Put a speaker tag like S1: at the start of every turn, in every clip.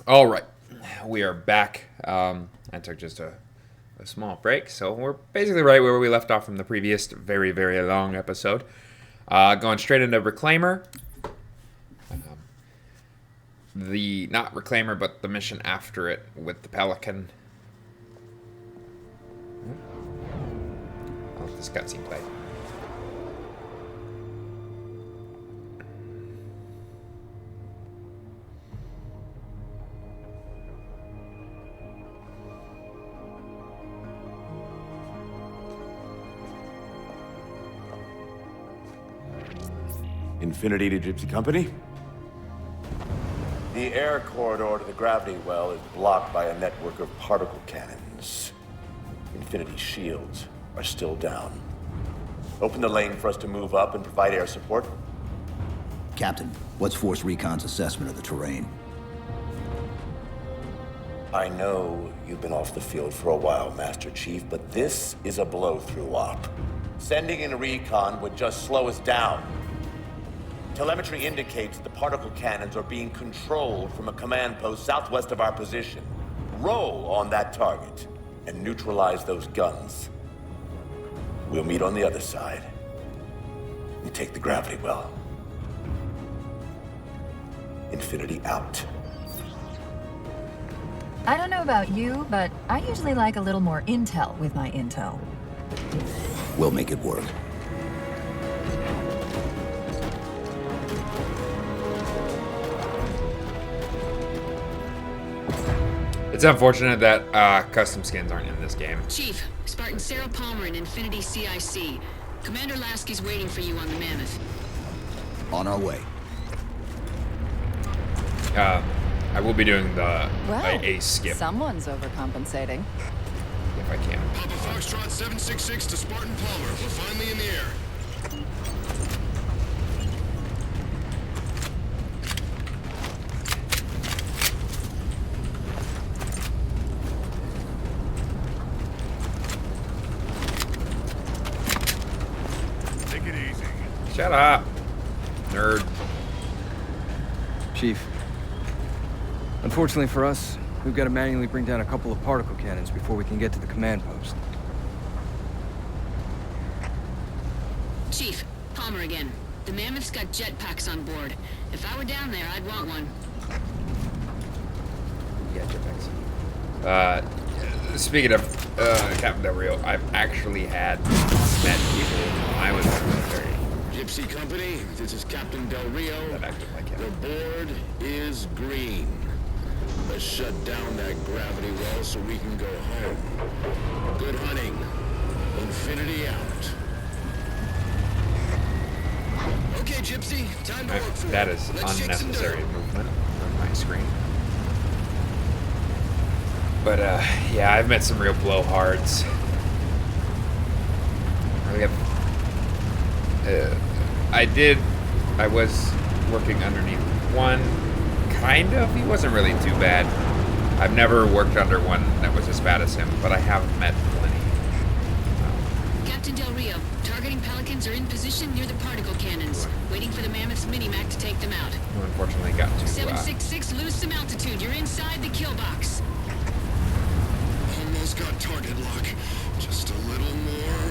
S1: All right, we are back. I took just a small break, so we're basically right where we left off from the previous very, very long episode. Going straight into Reclaimer. Not Reclaimer, but the mission after it with the Pelican. I'll let this cutscene play.
S2: Infinity to Gypsy Company?
S3: The air corridor to the gravity well is blocked by a network of particle cannons. Infinity's shields are still down. Open the lane for us to move up and provide air support.
S4: Captain, what's Force Recon's assessment of the terrain?
S3: I know you've been off the field for a while, Master Chief, but this is a blow-through op. Sending in recon would just slow us down. Telemetry indicates the particle cannons are being controlled from a command post southwest of our position. Roll on that target and neutralize those guns. We'll meet on the other side and take the gravity well. Infinity out.
S5: I don't know about you, but I usually like a little more intel with my intel.
S4: We'll make it work.
S1: It's unfortunate that custom skins aren't in this game.
S6: Chief, Spartan Sarah Palmer in Infinity CIC. Commander Lasky's waiting for you on the Mammoth.
S4: On our way.
S1: I will be doing the a skip
S5: Someone's overcompensating.
S1: if I can.
S7: Papa Foxtrot 766 to Spartan Palmer. We're finally in the air. Take it easy.
S1: Shut up, nerd.
S8: Chief, unfortunately for us, we've got to manually bring down a couple of particle cannons before we can get to the command post.
S6: Chief, Palmer again. The Mammoth's got jetpacks on board. If I were down there, I'd want one.
S1: Yeah, jetpacks. Speaking of Captain Del Rio, I've actually met people when I was in the military
S7: Gypsy Company, this is Captain Del Rio.
S1: that acted like him.
S7: The board is green. Let's shut down that gravity well so we can go home. Good hunting. Infinity out. Okay, Gypsy, time to work for
S1: That
S7: it.
S1: is
S7: Let's shake some
S1: unnecessary
S7: dirt.
S1: movement on my screen. But yeah, I've met some real blowhards. I was working underneath one, kind of. He wasn't really too bad. I've never worked under one that was as bad as him, but I have met plenty.
S6: Captain Del Rio, targeting Pelicans are in position near the particle cannons. Waiting for the Mammoth's mini-mac to take them out.
S1: Who unfortunately got to
S6: 766, lose some altitude. You're inside the kill box.
S7: Almost got target lock. Just a little more.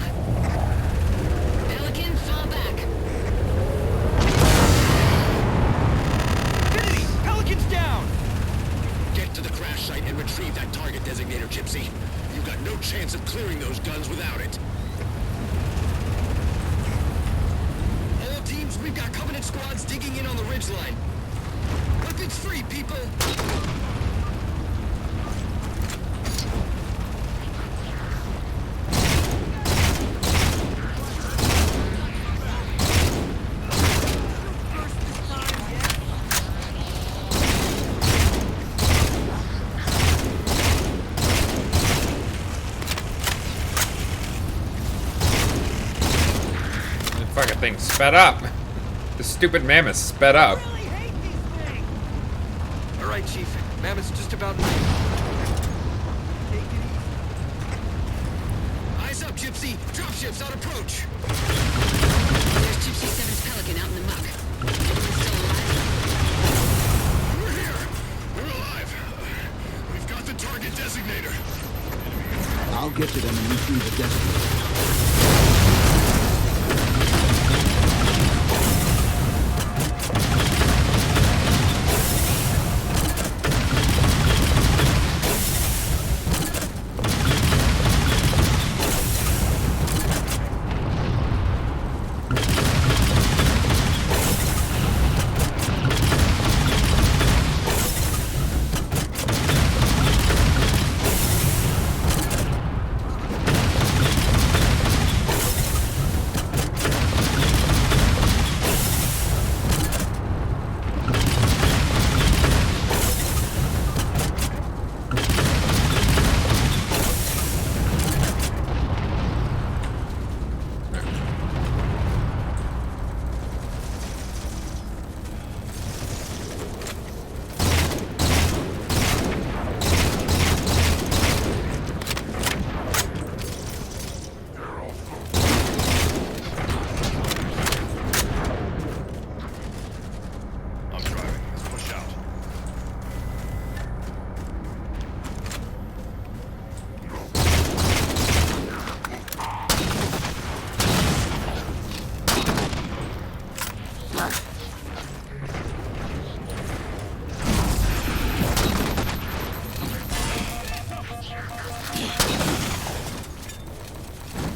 S6: Pelican, fall back.
S8: Infinity! Pelican's down!
S7: Get to the crash site and retrieve that target designator, Gypsy. You've got no chance of clearing those guns without it. All teams, we've got Covenant squads digging in on the ridgeline. Weapons free, people!
S1: The fucking thing sped up. The stupid mammoth sped up.
S8: All right, Chief. Mammoth's just about...
S7: Eyes up, Gypsy! Dropships on approach!
S6: There's Gypsy 7's Pelican out in the muck. Everyone's still alive?
S7: We're here! We're alive!
S4: get to them and retrieve the destiny.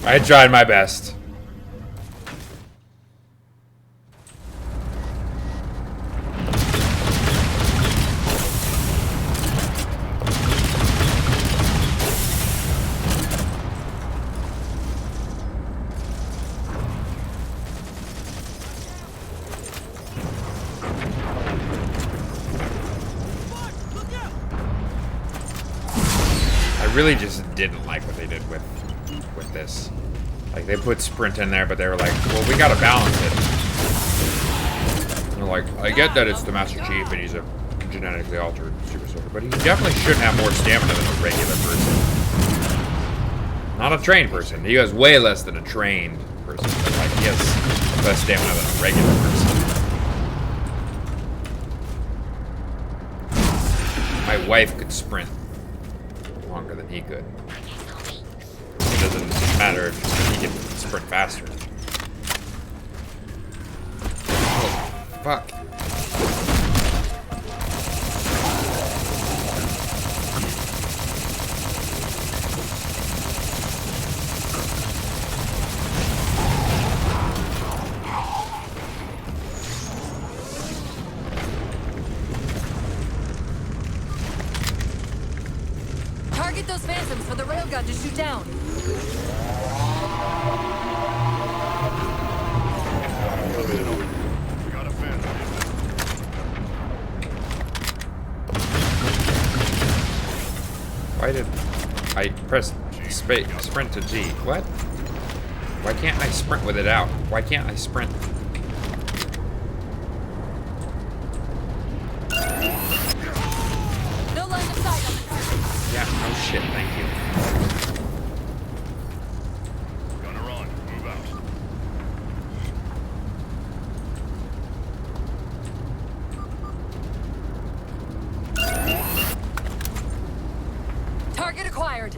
S1: I tried my best. I really just didn't like what they did with this. Like, they put sprint in there, but they were like, well, we gotta balance it. And they're like, I get that it's the Master Chief and he's a genetically altered super soldier, but he definitely shouldn't have more stamina than a regular person. Not a trained person. He has way less than a trained person, but like, he has less stamina than a regular person. My wife could sprint longer than he could. It doesn't matter if he can sprint faster. Oh, fuck.
S5: Target those phantoms for the railgun to shoot down.
S1: Why did I press sprint to G? What? Why can't I sprint with it out? Why can't I sprint?
S5: No line of sight on the target.
S1: Yeah, no shit, thank you.
S7: Gonna run. Move out.
S5: Target acquired.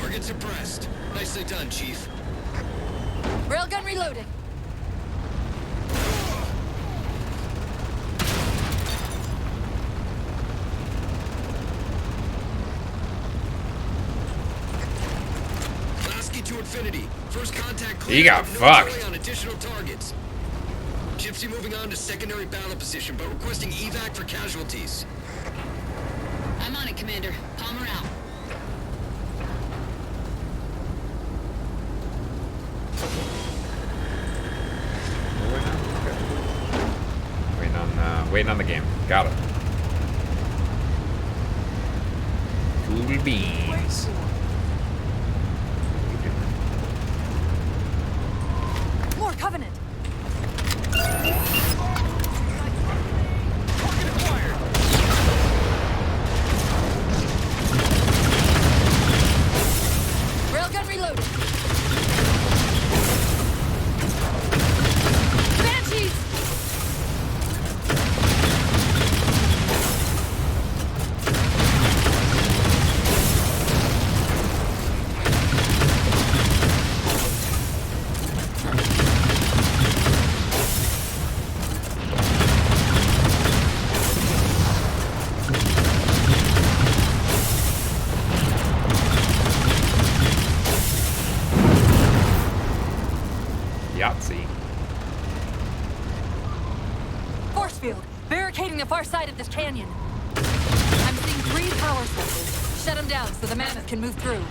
S7: Target suppressed. Nicely done, Chief.
S5: Railgun reloading.
S7: Lasky to infinity. First contact clear.
S1: He got
S7: No
S1: fucked.
S7: delay on additional targets. Gypsy moving on to secondary battle position, but requesting evac for casualties.
S6: I'm on it, Commander. Palmer out.
S1: Waiting on the game. Got it. Cool beans.
S5: More Covenant. Railgun reloaded. Banshees!
S2: field, barricading the far side of this canyon. I'm seeing 3 power sources. Shut them down so the mammoth can move through.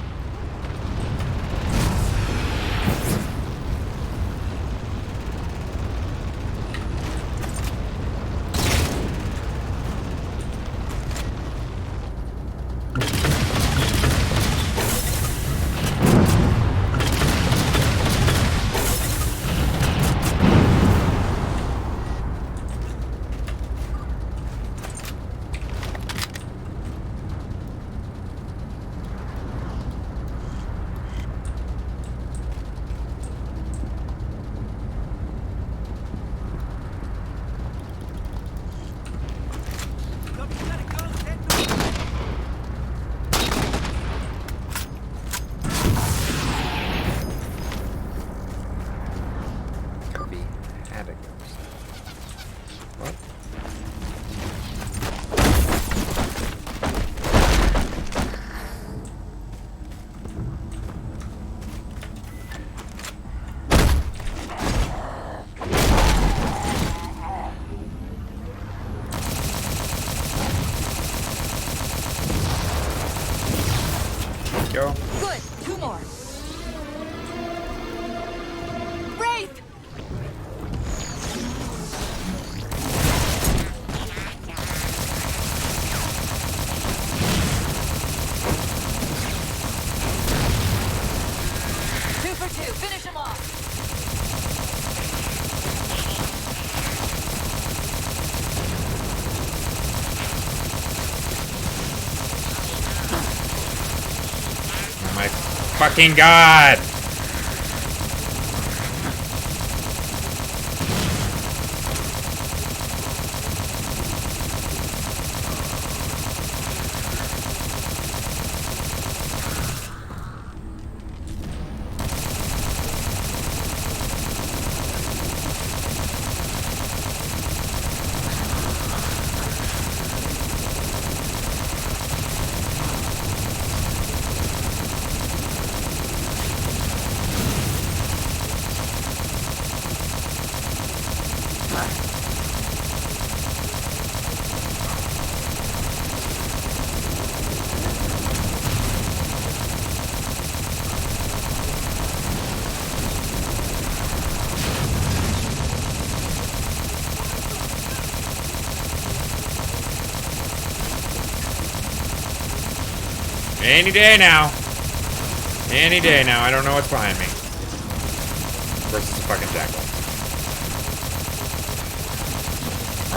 S1: Go.
S2: Good. 2 more. Wraith! Two for 2. Finish him off.
S1: My fucking god! Any day now. Any day now. I don't know what's behind me. Of course, it's a fucking jackal.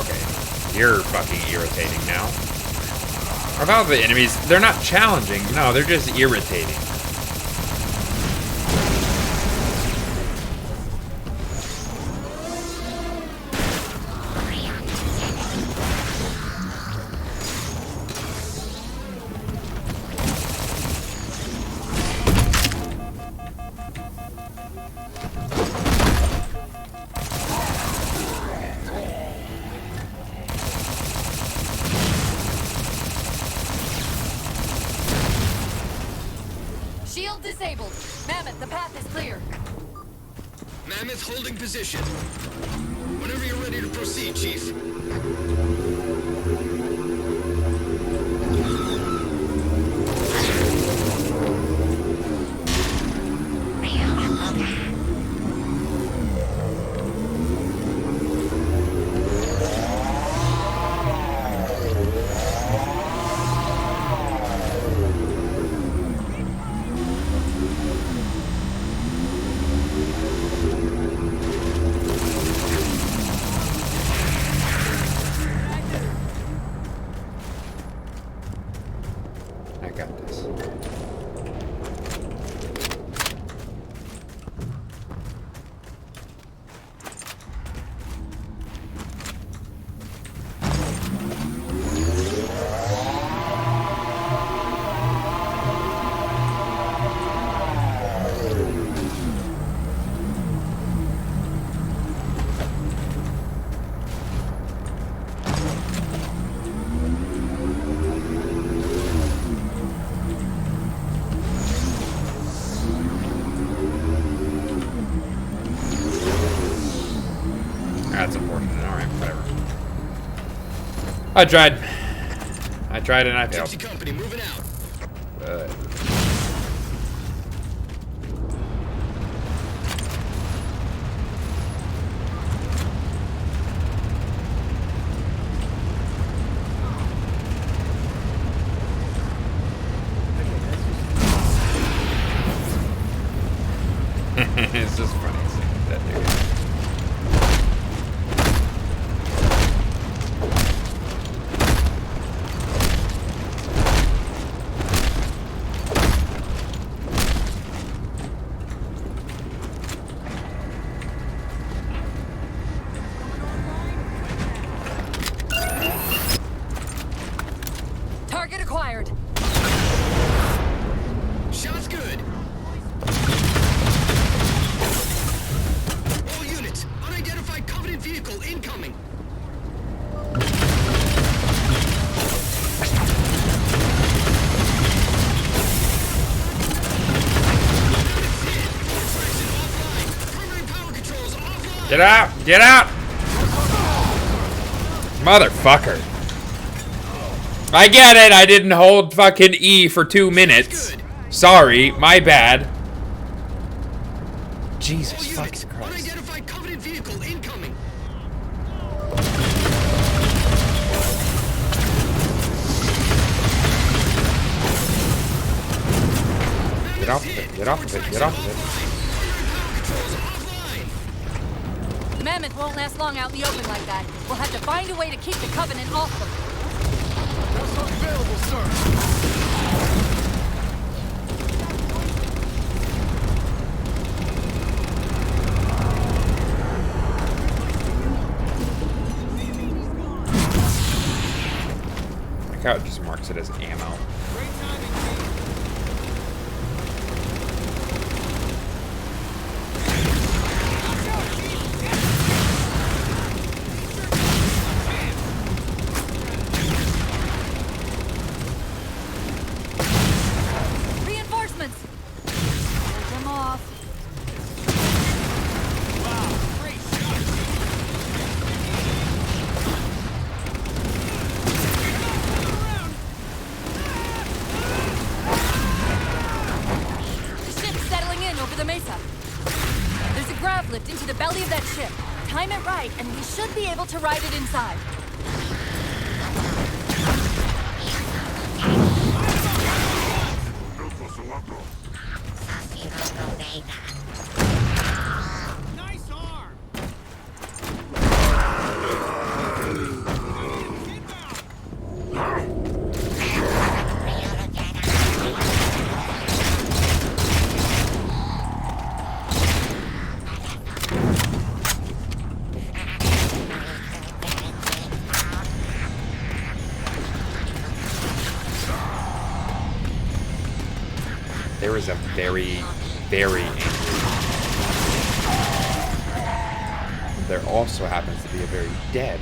S1: Okay. You're fucking irritating now. What about the enemies? They're not challenging. No, they're just irritating.
S2: Shield disabled. Mammoth, the path is clear.
S7: Mammoth holding position. Whenever you're ready to proceed, Chief.
S1: I tried. I tried and I failed.
S7: Gypsy company moving out.
S1: It's just funny seeing that dude.
S2: Target acquired.
S7: Shots good. All units, unidentified Covenant vehicle incoming.
S1: Get out! Get out! Motherfucker. I get it, I didn't hold fucking E for 2 minutes. Sorry, my bad. Jesus fucking Christ.
S7: Unidentified Covenant vehicle incoming.
S1: Get off of it, get off of it, get off of it.
S2: The mammoth won't last long out in the open like that. We'll have to find a way to keep the Covenant off them.
S9: What's available, sir?
S1: Like how it just marks it as ammo.
S2: Reinforcements! Hold them off. The ship's settling in over the mesa. There's a grav lift into the belly of that ship. Time it right, and we should be able to ride it inside.
S9: Nice arm.
S1: There is a very, very angry. There also happens to be a very dead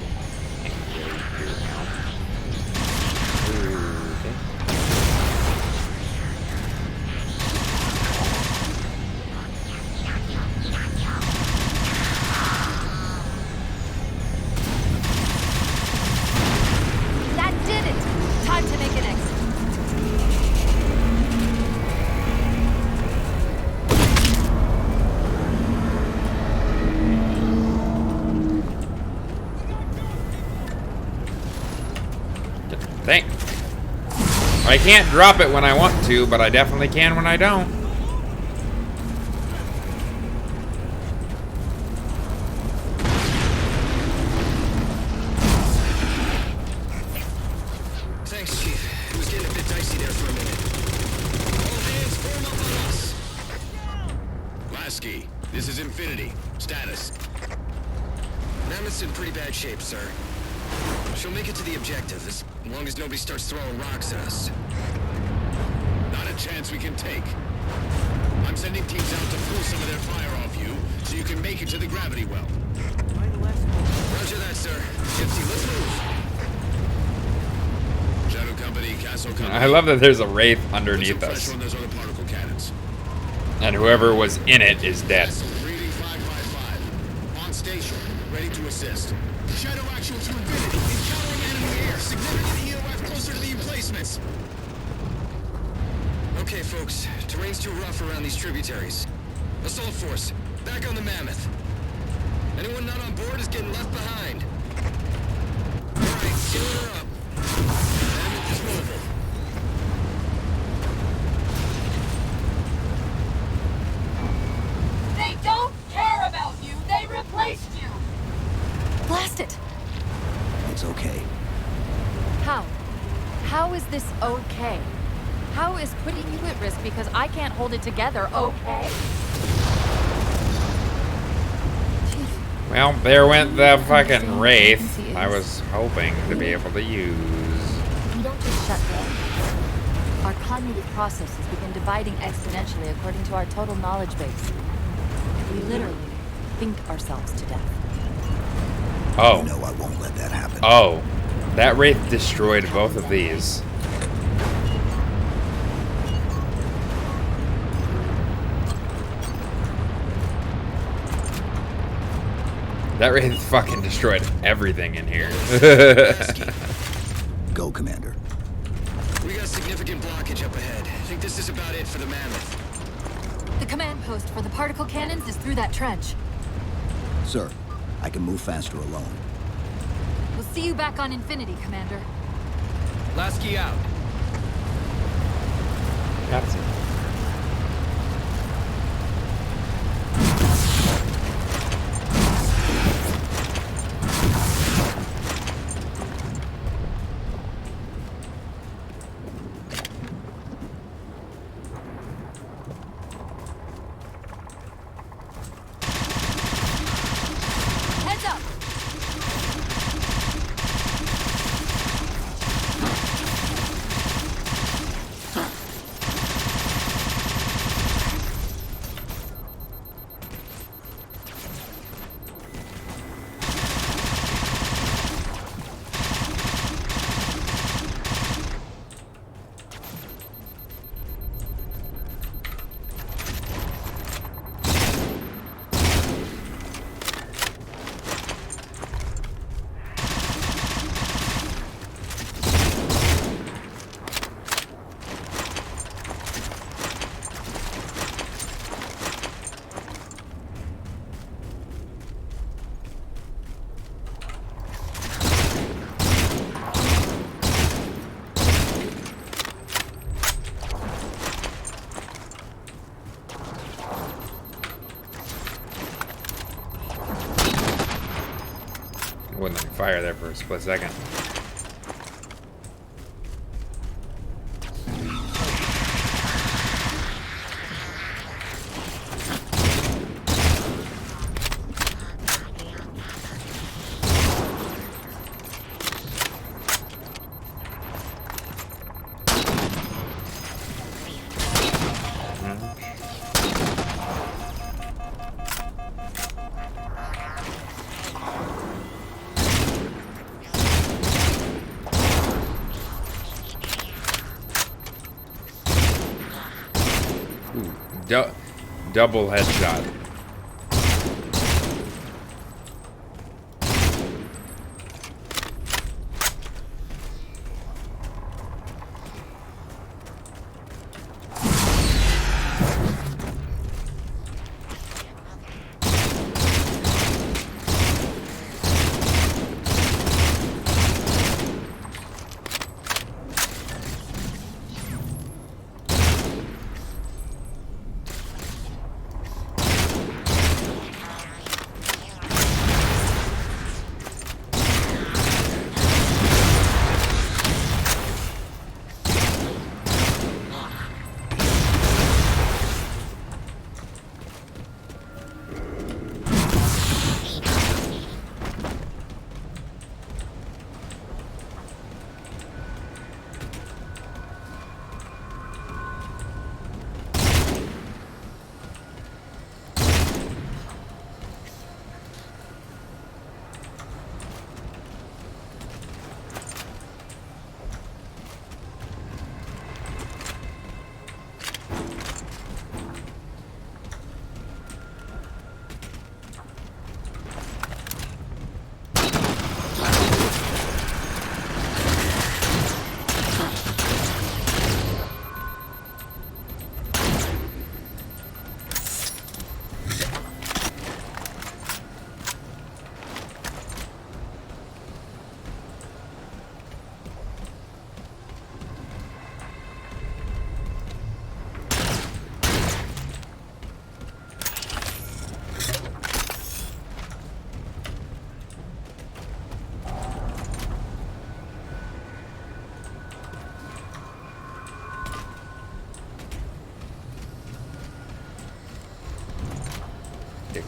S1: angry here now. Okay.
S2: That did it! Time to make an exit.
S1: Thank. I can't drop it when I want to, but I definitely can when I don't.
S7: Thanks, Chief. It was getting a bit dicey there for a minute. All hands form up on us. Lasky, this is Infinity. Status. Mammoth's in pretty bad shape, sir. She'll make it to the objective, as long as nobody starts throwing rocks at us. Not a chance we can take. I'm sending teams out to pull some of their fire off you, so you can make it to the gravity well. Roger that, sir. Gypsy, let's move. Shadow Company, Castle Company.
S1: I love that there's a wraith underneath
S7: Put some
S1: us,
S7: pressure on those other particle cannons.
S1: and whoever was in it is dead.
S7: Reading 555. On station, ready to assist. Shadow actual to Infinity. Encountering enemy airspace. closer to the emplacements. Okay, folks. Terrain's too rough around these tributaries. Assault force, back on the Mammoth. Anyone not on board is getting left behind. Alright, sealing her up. Mammoth is mobile.
S2: They don't care about you. They replaced you. Blast it.
S4: It's okay.
S2: How? How is this okay? How is putting you at risk because I can't hold it together okay?
S1: Well, there went the fucking Wraith I was hoping to be able to use.
S2: We don't just shut down. Our cognitive processes begin dividing exponentially according to our total knowledge base. We literally think ourselves to death.
S1: Oh.
S4: No, I won't let that happen.
S1: Oh. That Wraith destroyed both of these. That Wraith fucking destroyed everything in here.
S4: Go, Commander.
S7: We got significant blockage up ahead. I think this is about it for the Mammoth.
S2: The command post for the particle cannons is through that trench.
S4: Sir, I can move faster alone.
S2: We'll see you back on Infinity, Commander.
S8: Lasky out.
S1: That's it.
S2: Heads up! Wouldn't let me fire there for a split second. Double headshot.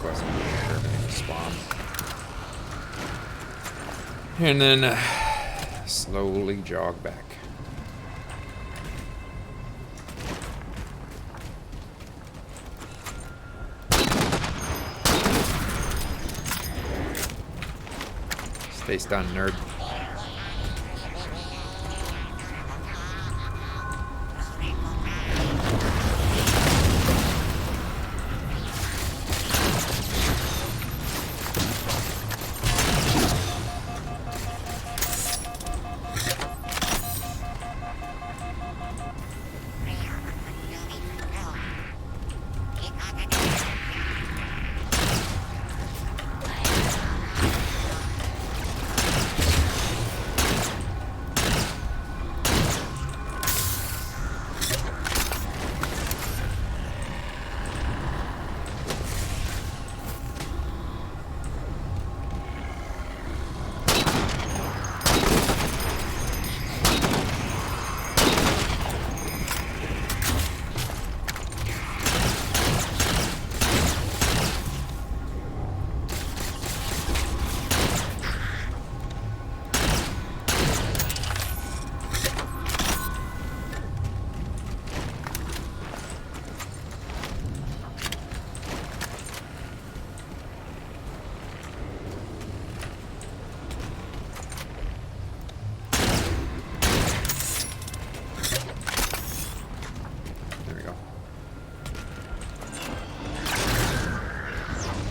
S1: quest to exterminate the spawn. And then slowly jog back. Stay stunned, nerd.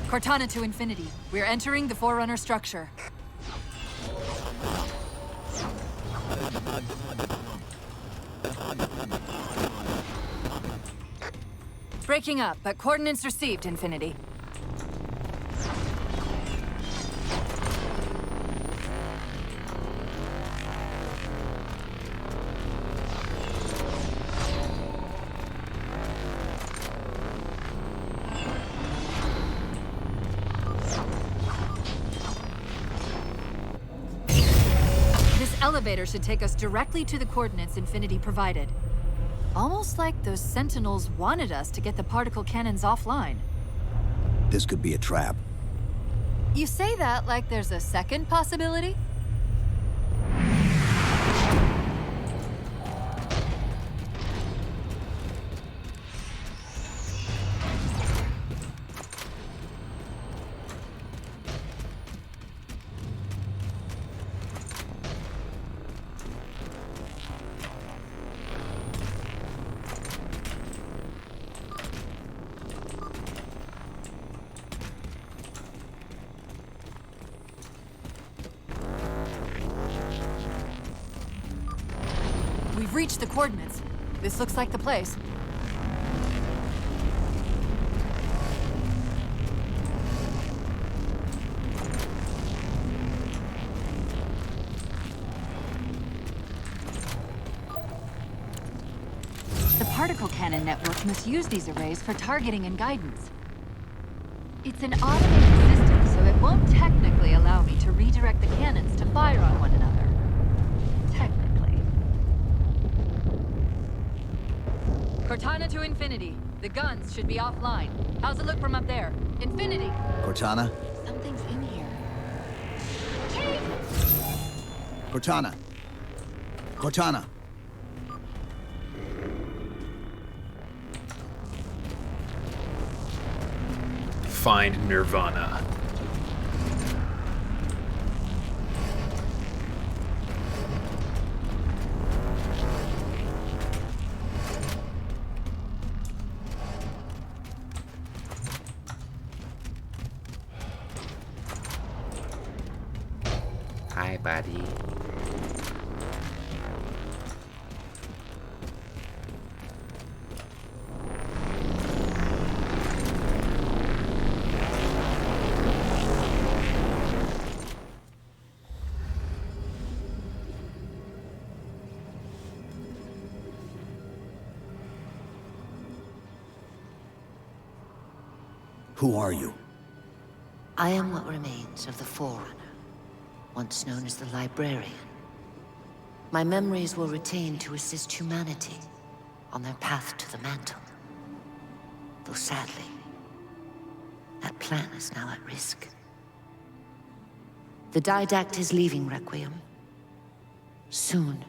S2: Cortana to Infinity. We're entering the Forerunner structure. Breaking up, but coordinates received, Infinity. Elevator should take us directly to the coordinates Infinity provided. Almost like those Sentinels wanted us to get the particle cannons offline.
S4: This could be a trap.
S2: You say that like there's a second possibility? We've reached the coordinates. This looks like the place. The particle cannon network must use these arrays for targeting and guidance. It's an automated system, so it won't technically allow me to redirect the cannons to fire on one another. Cortana to Infinity. The guns should be offline. How's it look from up there? Infinity!
S4: Cortana?
S2: Something's in here.
S4: Cortana! Cortana!
S1: Find Nirvana. Hi, buddy.
S4: Who are you?
S10: I am what remains of the Forerunner, once known as the Librarian. My memories were retained to assist humanity on their path to the mantle. Though sadly, That plan is now at risk. The Didact is leaving Requiem. Soon.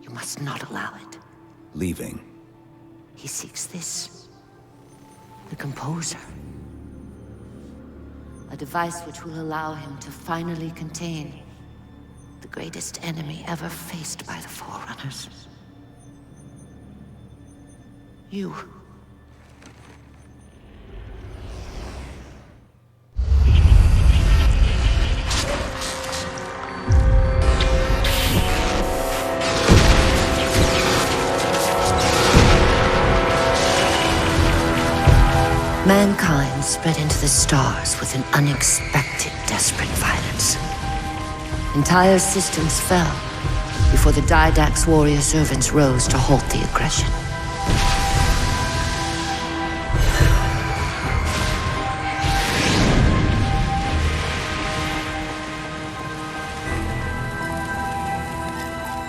S10: You must not allow it.
S4: Leaving.
S10: He seeks this. The Composer. A device which will allow him to finally contain the greatest enemy ever faced by the Forerunners. You. Mankind spread into the stars with an unexpected, desperate violence. Entire systems fell before the Didact's warrior servants rose to halt the aggression.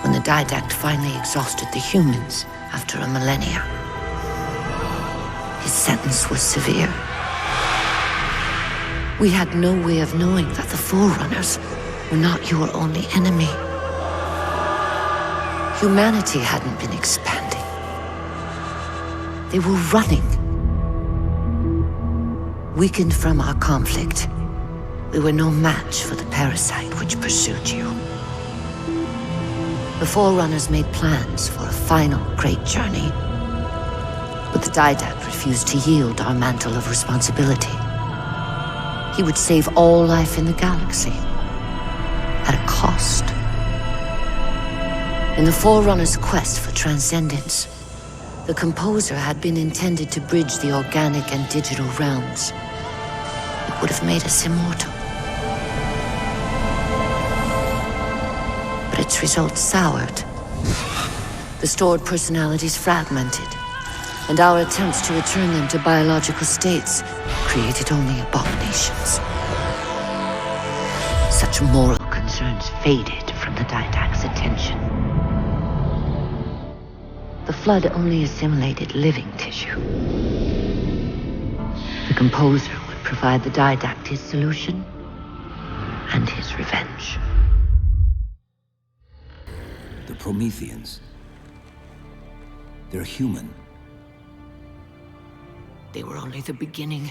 S10: When the Didact finally exhausted the humans after a millennia, his sentence was severe. We had no way of knowing that the Forerunners were not your only enemy. Humanity hadn't been expanding. They were running. Weakened from our conflict, we were no match for the parasite which pursued you. The Forerunners made plans for a final great journey, but the Didact refused to yield our mantle of responsibility. He would save all life in the galaxy, at a cost. In the Forerunners' quest for transcendence, the Composer had been intended to bridge the organic and digital realms. It would have made us immortal. But its results soured. The stored personalities fragmented, and our attempts to return them to biological states created only abominations. Such moral concerns faded from the Didact's attention. The Flood only assimilated living tissue. The Composer would provide the Didact his solution and his revenge.
S4: The Prometheans. They're human.
S10: They were only the beginning.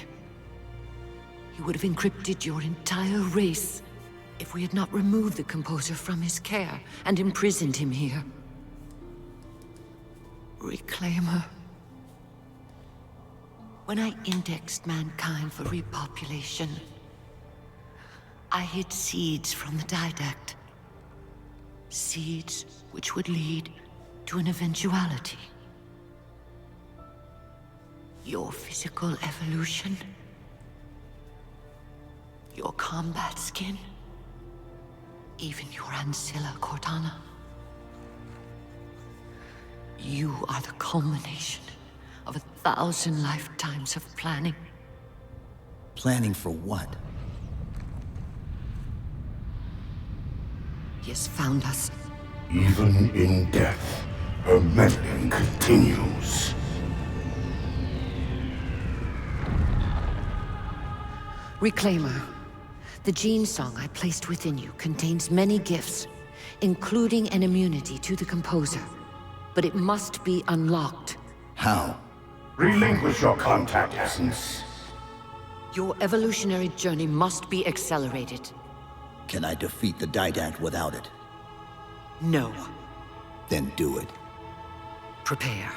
S10: He would have encrypted your entire race if we had not removed the Composer from his care and imprisoned him here. Reclaimer. When I indexed mankind for repopulation, I hid seeds from the Didact. Seeds which would lead to an eventuality. Your physical evolution, your combat skin, even your ancilla Cortana. You are the culmination of 1,000 lifetimes of planning.
S4: Planning for what?
S10: He has found us.
S11: Even in death, her meddling continues.
S10: Reclaimer. The gene song I placed within you contains many gifts, including an immunity to the Composer. But it must be unlocked.
S4: How?
S11: Relinquish your contact essence.
S10: Your evolutionary journey must be accelerated.
S4: Can I defeat the Didact without it?
S10: No.
S4: Then do it.
S10: Prepare.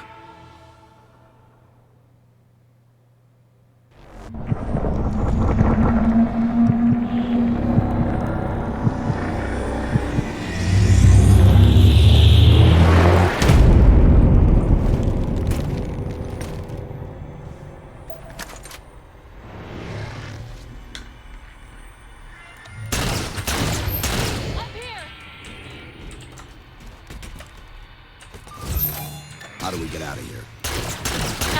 S4: How do we get out of here?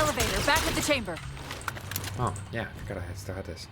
S2: Elevator, back at the chamber.
S1: Oh, yeah, I forgot I still had this.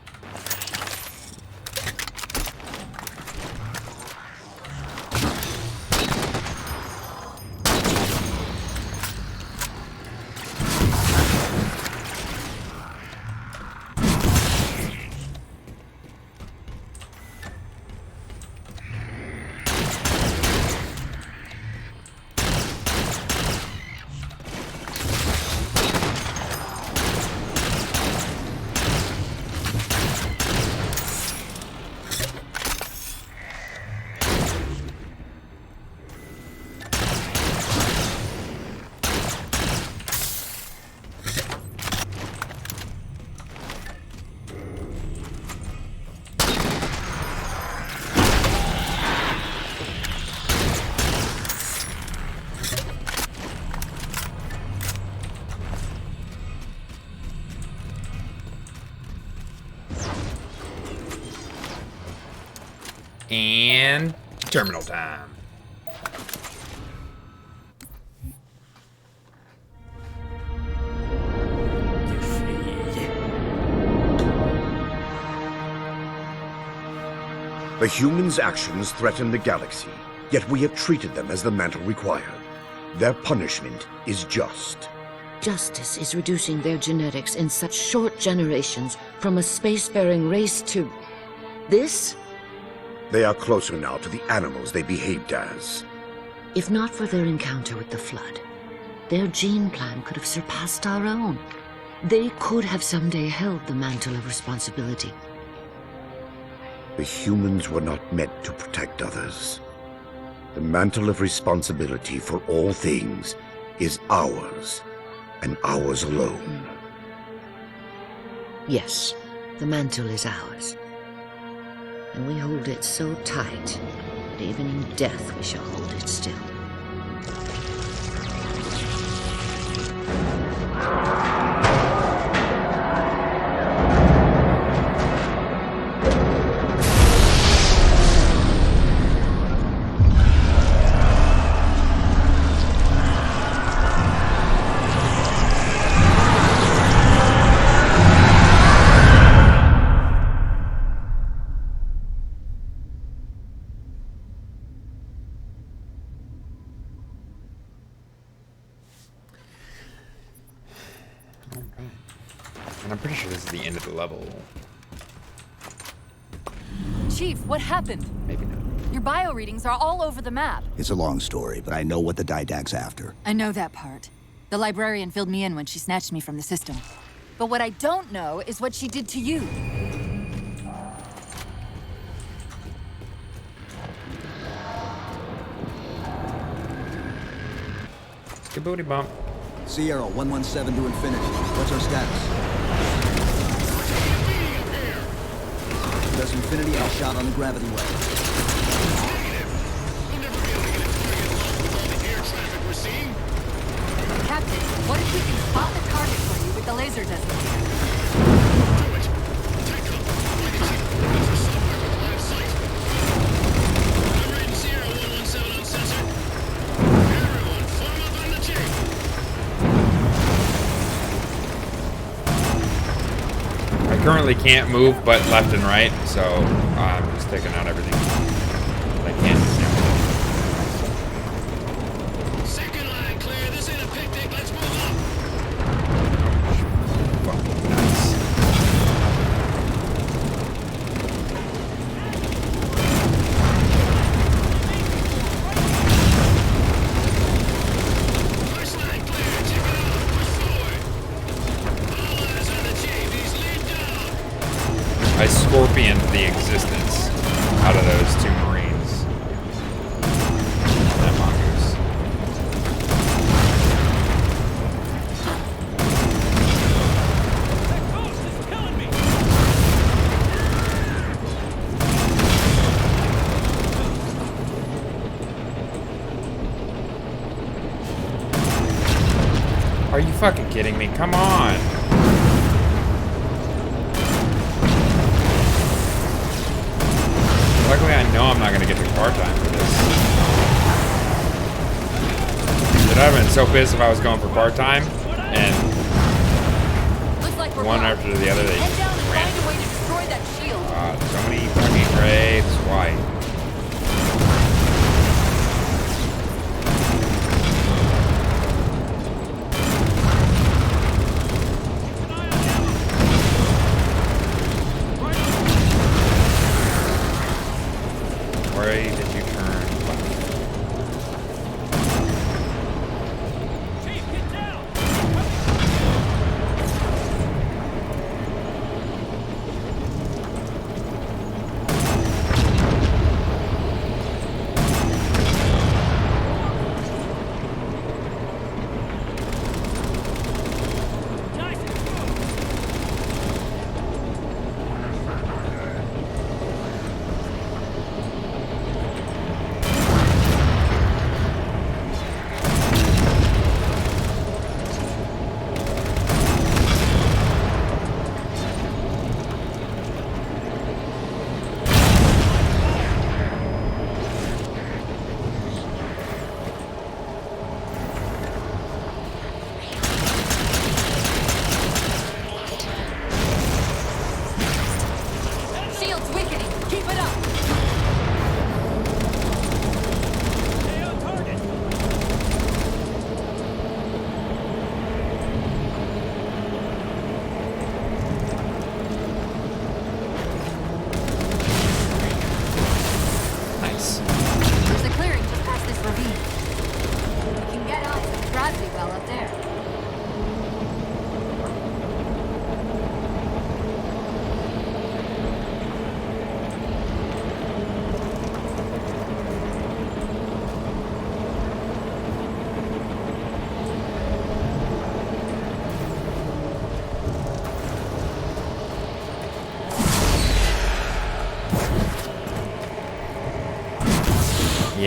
S1: And terminal time.
S11: The humans' actions threaten the galaxy, yet we have treated them as the mantle required. Their punishment is just.
S10: Justice is reducing their genetics in such short generations from a spacefaring race to... this?
S11: They are closer now to the animals they behaved as.
S10: If not for their encounter with the Flood, their gene plan could have surpassed our own. They could have someday held the mantle of responsibility.
S11: The humans were not meant to protect others. The mantle of responsibility for all things is ours, and ours alone.
S10: Yes, the mantle is ours. And we hold it so tight that even in death we shall hold it still.
S1: And I'm pretty sure this is the end of the level.
S2: Chief, what happened?
S1: Maybe not.
S2: Your bio readings are all over the map.
S4: It's a long story, but I know what the Didact's after.
S2: I know that part. The librarian filled me in when she snatched me from the system. But what I don't know is what she did to you.
S1: Booty bump.
S4: Sierra 117 to infinity. What's our status? Does infinity outshot on the gravity well?
S2: Captain, what if we can spot the target for you with the laser designator?
S1: I currently can't move but left and right, so I'm just taking out everything I can.
S7: Second line clear. This ain't a picnic. Let's move up.
S1: Fucking nuts.
S7: First line clear. Check it out. Push forward. All eyes on the chief. He's lead down.
S1: I scorpioned the existence out of those two Marines. That mongoose.
S9: That ghost is killing me!
S1: Are you fucking kidding me? Come on. Luckily, I know I'm not going to get through part-time for this. Dude, I'd have been so pissed if I was going for part-time, and
S2: Looks like we're
S1: one
S2: wrong.
S1: after the other, they
S2: Head down and
S1: ran.
S2: find a way to destroy that shield.
S1: So many fucking graves. Why? Where did you turn left?
S9: Chief, get down!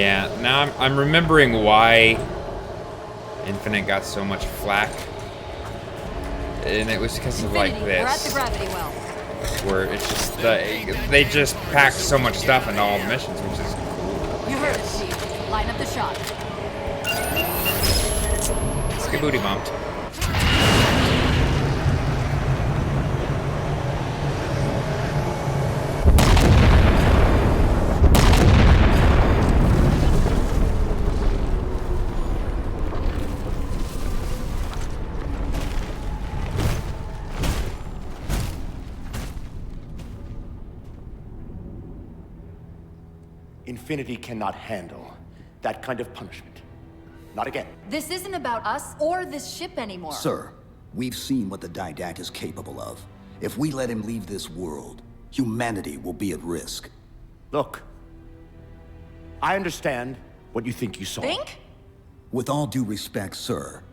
S1: Yeah, now I'm remembering why Infinite got so much flack. And it was because of like
S2: We're at the
S1: this.
S2: gravity well.
S1: Where it's just, they just pack so much stuff into all the missions, which is cool.
S2: You heard it, Chief. Line up the shot.
S1: Let's get booty bumped.
S3: Infinity cannot handle that kind of punishment. Not again.
S2: This isn't about us or this ship anymore.
S4: Sir, we've seen what the Didact is capable of. If we let him leave this world, humanity will be at risk.
S3: Look, I understand what you think you saw.
S2: Think?
S4: With all due respect, sir,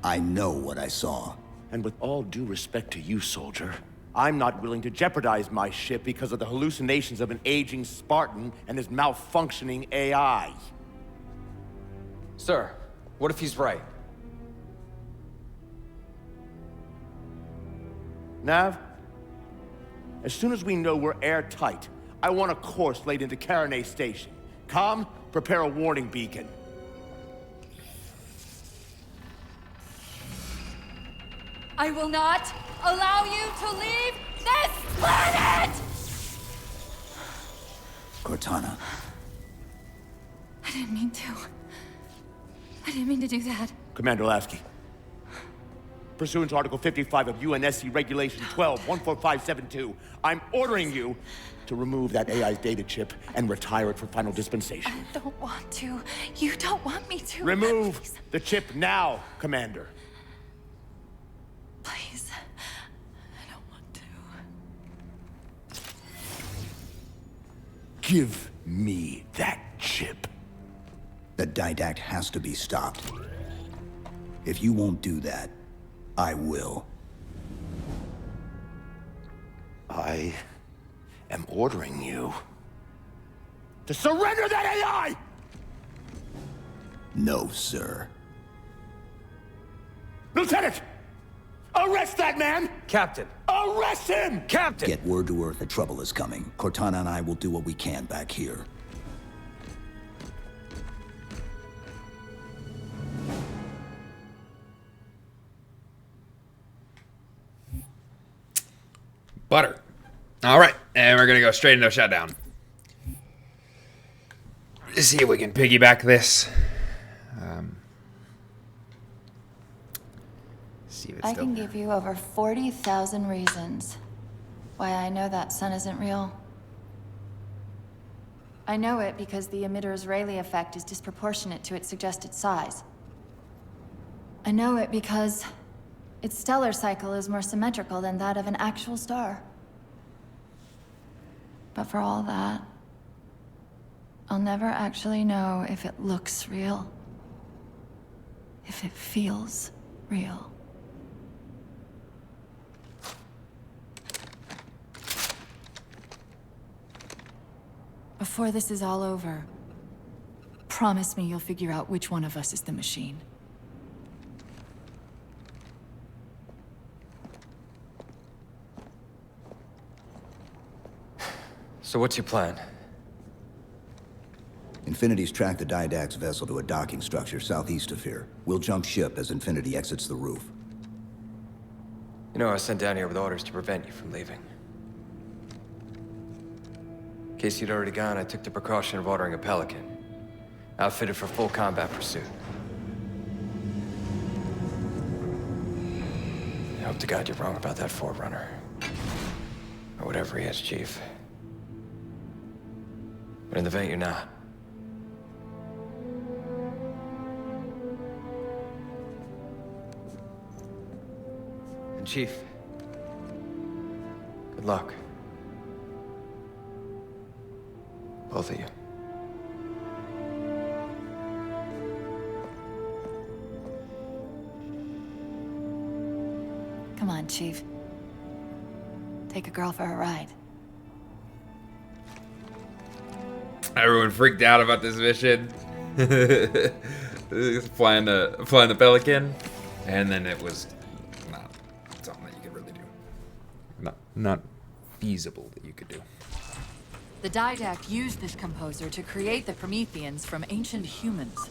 S4: I know what I saw.
S3: And with all due respect to you, soldier, I'm not willing to jeopardize my ship because of the hallucinations of an aging Spartan and his malfunctioning AI.
S8: Sir, what if he's right?
S3: Nav, as soon as we know we're airtight, I want a course laid into Caranay Station. Com, prepare a warning beacon.
S2: I will not allow you to leave this planet!
S4: Cortana.
S2: I didn't mean to. I didn't mean to do that.
S3: Commander Lasky, pursuant to Article 55 of UNSC Regulation 12-14572, I'm ordering you to remove that AI's data chip and retire it for final dispensation.
S2: I don't want to. You don't want me to.
S3: Remove
S2: Please.
S3: the chip now, Commander.
S2: Please. I don't want to.
S3: Give me that chip.
S4: The Didact has to be stopped. If you won't do that, I will.
S3: I am ordering you to surrender that AI!
S4: No, sir.
S3: Lieutenant! Arrest that man!
S8: Captain!
S3: Arrest him!
S8: Captain!
S4: Get word to Earth that trouble is coming. Cortana and I will do what we can back here.
S1: Butter. All right, and we're gonna go straight into a shutdown. Let's see if we can piggyback this. See if it's
S2: I
S1: still
S2: can
S1: there.
S2: give you over 40,000 reasons why I know that sun isn't real. I know it because the emitter's Rayleigh effect is disproportionate to its suggested size. I know it because its stellar cycle is more symmetrical than that of an actual star. But for all that, I'll never actually know if it looks real. If it feels real. Before this is all over, promise me you'll figure out which one of us is the machine.
S8: So what's your plan?
S4: Infinity's tracked the Didact's vessel to a docking structure southeast of here. We'll jump ship as Infinity exits the roof.
S8: You know, I was sent down here with orders to prevent you from leaving. In case you'd already gone, I took the precaution of ordering a Pelican. Outfitted for full combat pursuit. I hope to God you're wrong about that Forerunner. Or whatever he is, Chief. But in the event you're not. And Chief, good luck. Both of you.
S2: Come on, Chief. Take a girl for a ride.
S1: Everyone freaked out about this mission. flying the Pelican, and then it was not something that you could really do. Not feasible that you could do.
S5: The Didact used this composer to create the Prometheans from ancient humans.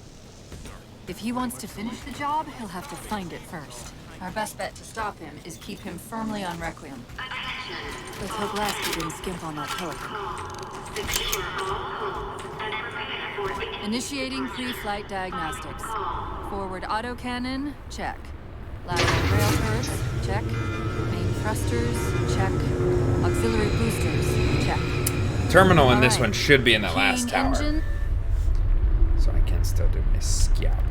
S5: If he wants to finish the job, he'll have to find it first. Our best bet to stop him is keep him firmly on Requiem. Let's hope Lasky didn't skimp on that Pelican. Initiating pre-flight diagnostics. Forward autocannon, check. Lateral rail turrets, check. Main thrusters, check. Auxiliary boosters, check.
S1: Terminal in this one should be in the last tower.
S5: Engine.
S1: So I can still do my scab.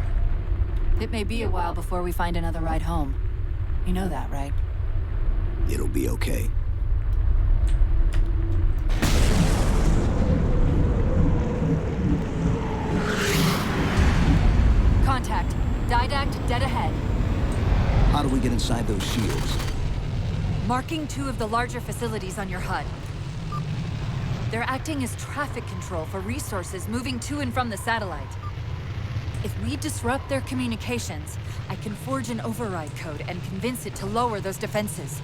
S5: It may be a while before we find another ride home. You know that, right?
S4: It'll be okay.
S5: Contact. Didact dead ahead.
S4: How do we get inside those shields?
S5: Marking 2 of the larger facilities on your HUD. They're acting as traffic control for resources moving to and from the satellite. If we disrupt their communications, I can forge an override code and convince it to lower those defenses.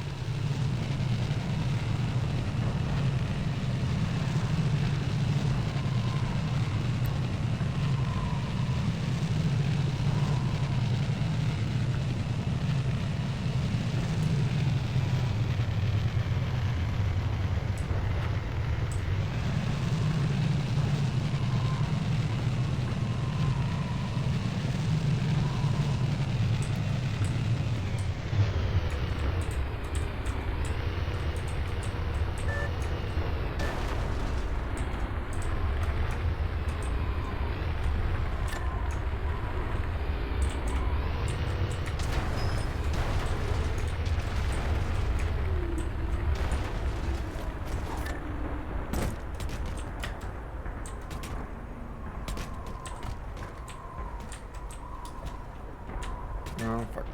S1: Oh, fuck.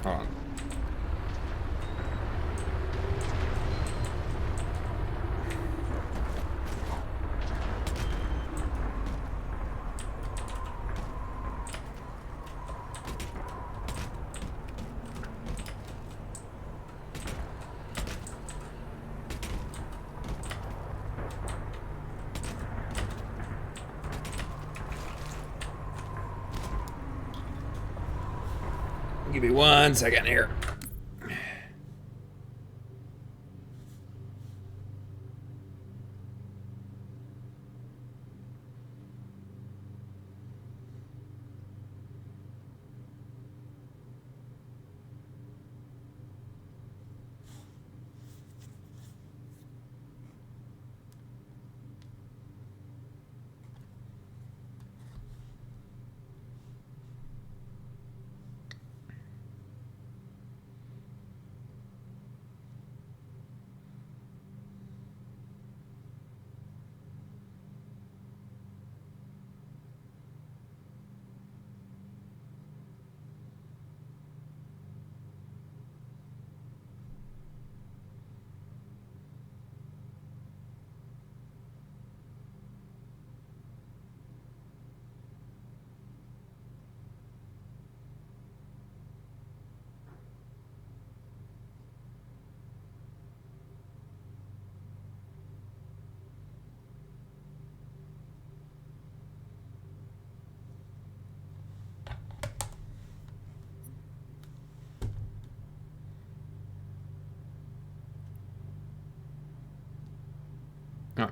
S1: Hold on. Give me 1 second here. Oh,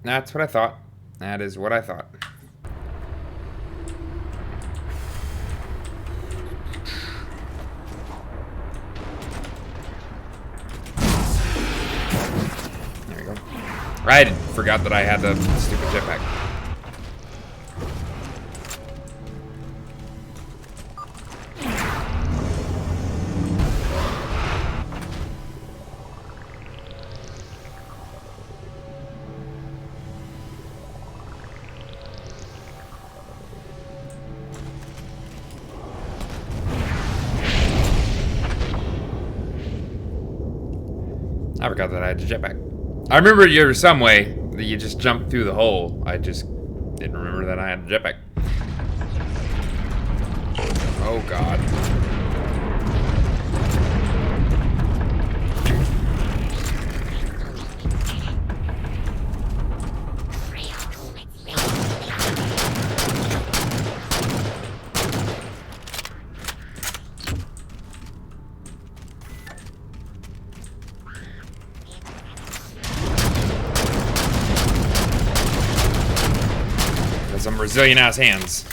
S1: that's what I thought. That is what I thought. There we go. I forgot that I had the stupid jetpack. I forgot that I had a jetpack. I remember there was some way You just jumped through the hole. I just didn't remember that I had a jetpack. Oh god. Got some Brazilian ass hands.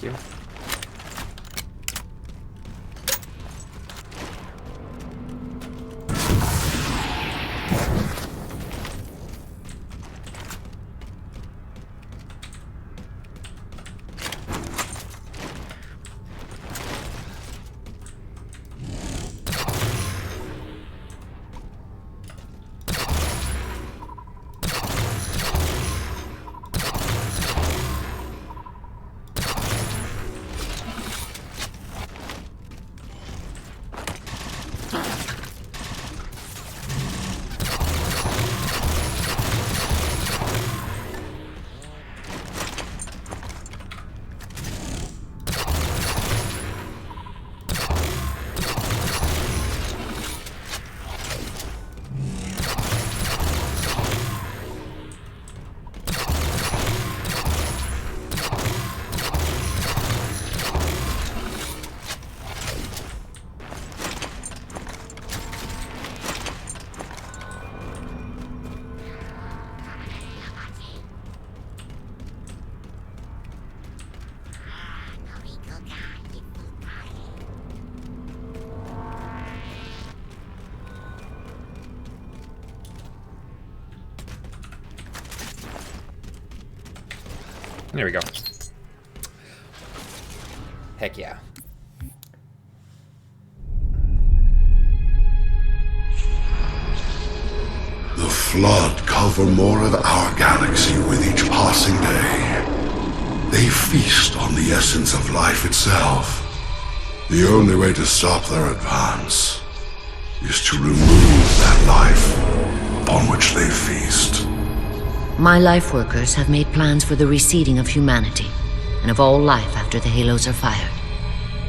S1: Thank you. There we go. Heck yeah.
S12: The Flood cover more of our galaxy with each passing day. They feast on the essence of life itself. The only way to stop their advance is to remove that life upon which they feast.
S10: My life workers have made plans for the reseeding of humanity, and of all life after the halos are fired.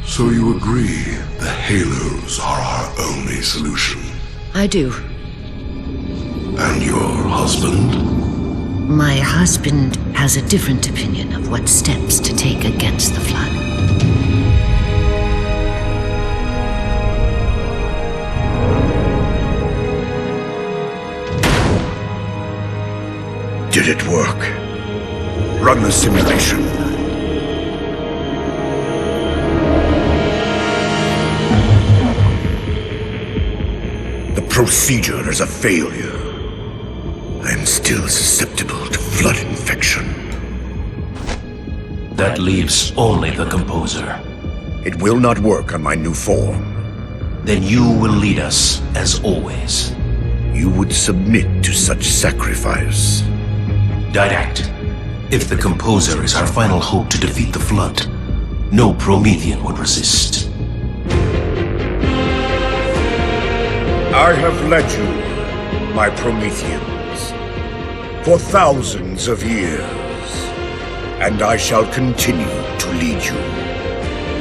S12: So you agree the halos are our only solution?
S10: I do.
S12: And your husband?
S10: My husband has a different opinion of what steps to take against the Flood.
S11: Did it work? Run the simulation. The procedure is a failure. I am still susceptible to Flood infection.
S13: That leaves only the Composer.
S11: It will not work on my new form.
S13: Then you will lead us, as always.
S11: You would submit to such sacrifice.
S13: Direct. If the Composer is our final hope to defeat the Flood, no Promethean would resist.
S11: I have led you, my Prometheans, for thousands of years, and I shall continue to lead you.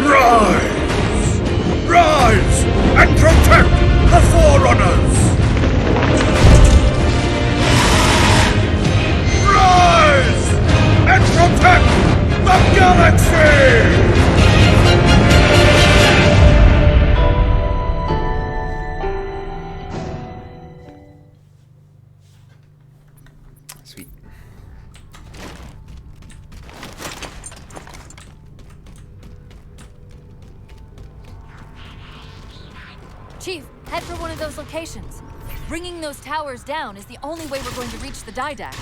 S11: Rise! Rise and protect the Forerunners! Rise and protect the galaxy!
S1: Sweet.
S5: Chief, Head for one of those locations. Bringing those towers down is the only way we're going to reach the Didact.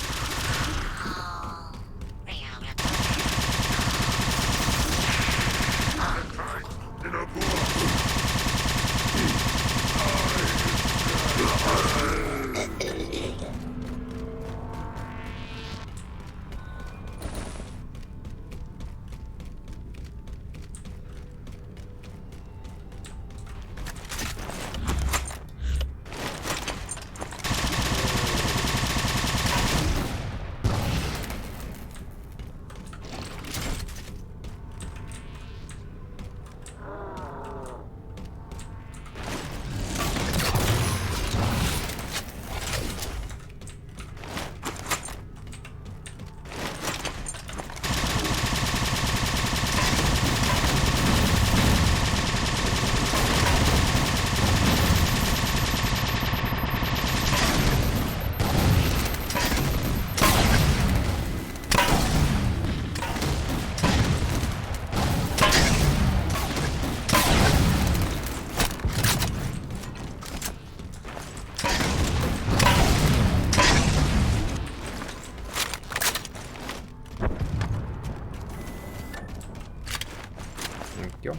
S1: Thank you.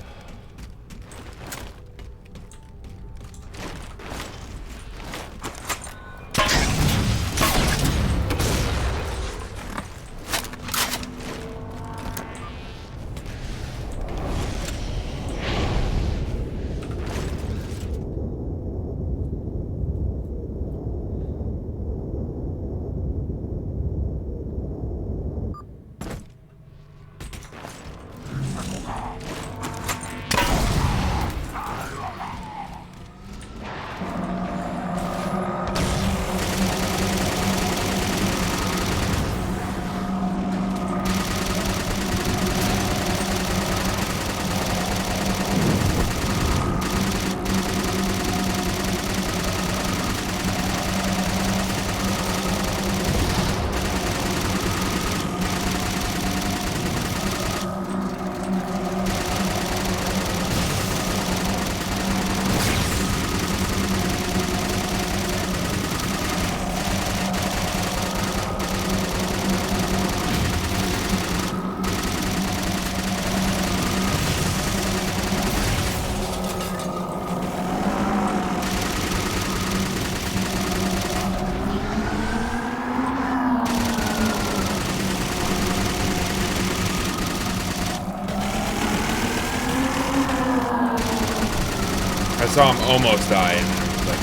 S1: I saw him almost die, and I was like,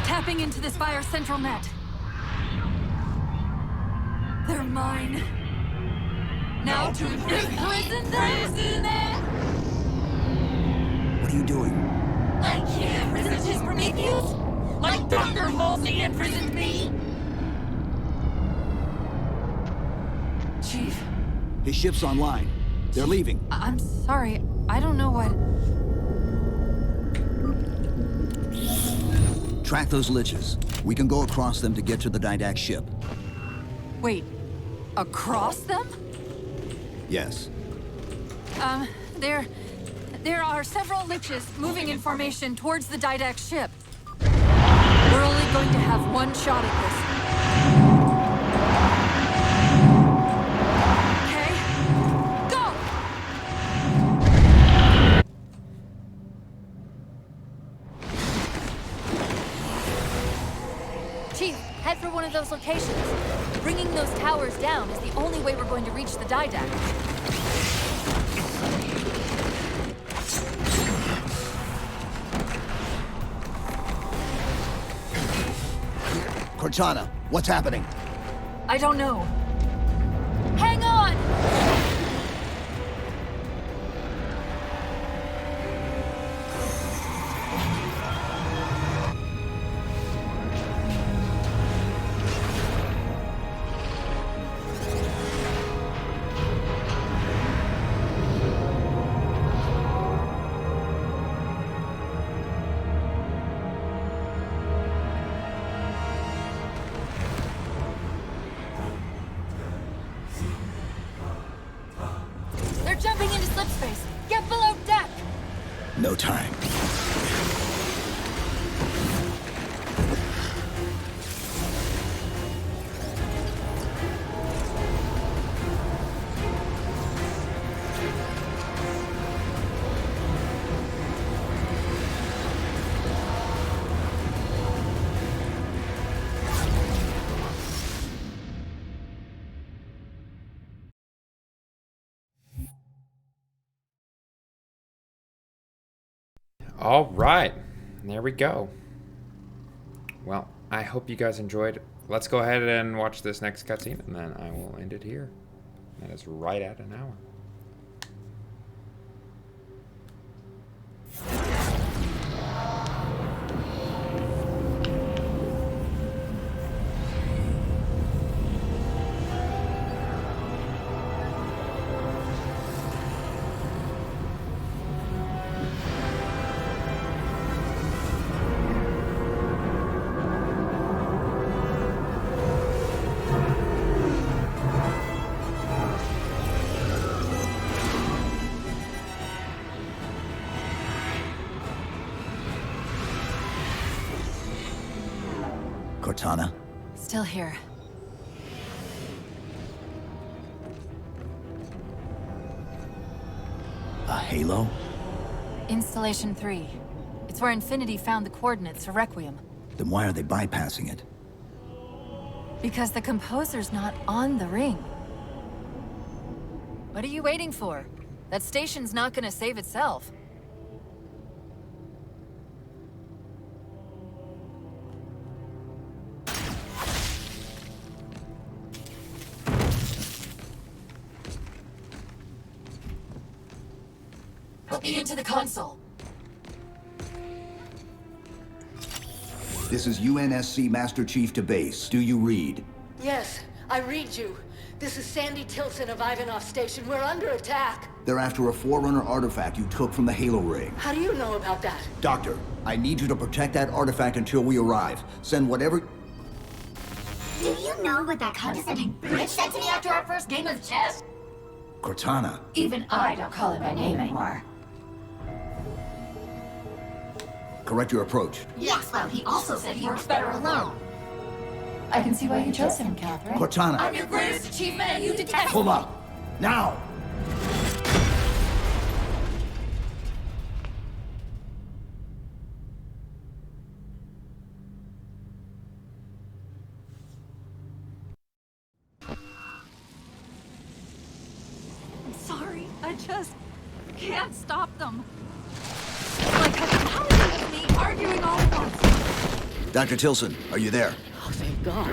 S5: Tapping into this fire's central net. They're mine. Now to imprison them!
S4: What are you doing?
S14: I can't resist his Prometheus! Like Dr. Halsey imprisoned me!
S5: Chief.
S4: His ship's online. They're leaving.
S5: I'm sorry. I don't know what...
S4: Track those liches. We can go across them to get to the Didact ship.
S5: Wait. Across them?
S4: Yes.
S5: There are several liches moving in formation towards the Didact ship. We're only going to have one shot at this. Okay? Go! of those locations. Bringing those towers down is the only way we're going to reach the Didact.
S4: Cortana, what's happening?
S5: I don't know. Hang on! Jumping into slip space. Get below deck.
S4: No time.
S1: All right, there we go. Well, I hope you guys enjoyed. Let's go ahead and watch this next cutscene, and then I will end it here. That is right at an hour.
S4: Cortana?
S5: Still here.
S4: A halo?
S5: Installation 3. It's where Infinity found the coordinates for Requiem.
S4: Then why are they bypassing it?
S5: Because the composer's not on the ring. What are you waiting for? That station's not gonna save itself.
S14: Put me into the console.
S4: This is UNSC Master Chief to base. Do you read?
S15: Yes, I read you. This is Sandy Tilson of Ivanov Station. We're under attack.
S4: They're after a Forerunner artifact you took from the Halo ring.
S15: How do you know about that?
S4: Doctor, I need you to protect that artifact until we arrive. Send whatever...
S14: Do you know what that condescending bitch said to me after our first game of chess?
S4: Cortana.
S14: Even I don't call it by name anymore.
S4: Correct your approach.
S14: Yes, well, he also said he works better alone.
S2: I can see why you chose him, Catherine.
S4: Cortana.
S14: I'm your greatest achievement and you detest
S4: Pull up. Now!
S5: I'm sorry. I just can't stop them. Like, how is me arguing all at once?
S4: Dr. Tilson, are you there?
S15: Oh, thank God.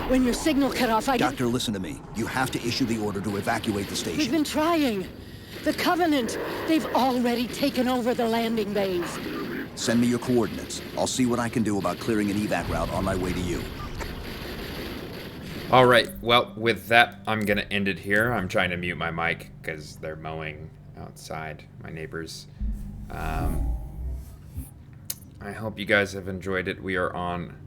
S15: When your signal cut off, I
S4: Doctor, listen to me. You have to issue the order to evacuate the station.
S15: We've been trying. The Covenant, they've already taken over the landing bays.
S4: Send me your coordinates. I'll see what I can do about clearing an evac route on my way to you.
S1: All right, well, with that, I'm going to end it here. I'm trying to mute my mic because they're mowing outside, my neighbors. I hope you guys have enjoyed it. We are on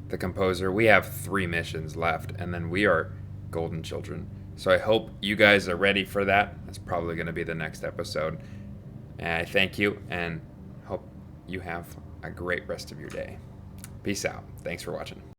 S1: the Composer. We have 3 missions left, and then we are Golden Children. So I hope you guys are ready for that. That's probably going to be the next episode. And I thank you, and hope you have a great rest of your day. Peace out. Thanks for watching.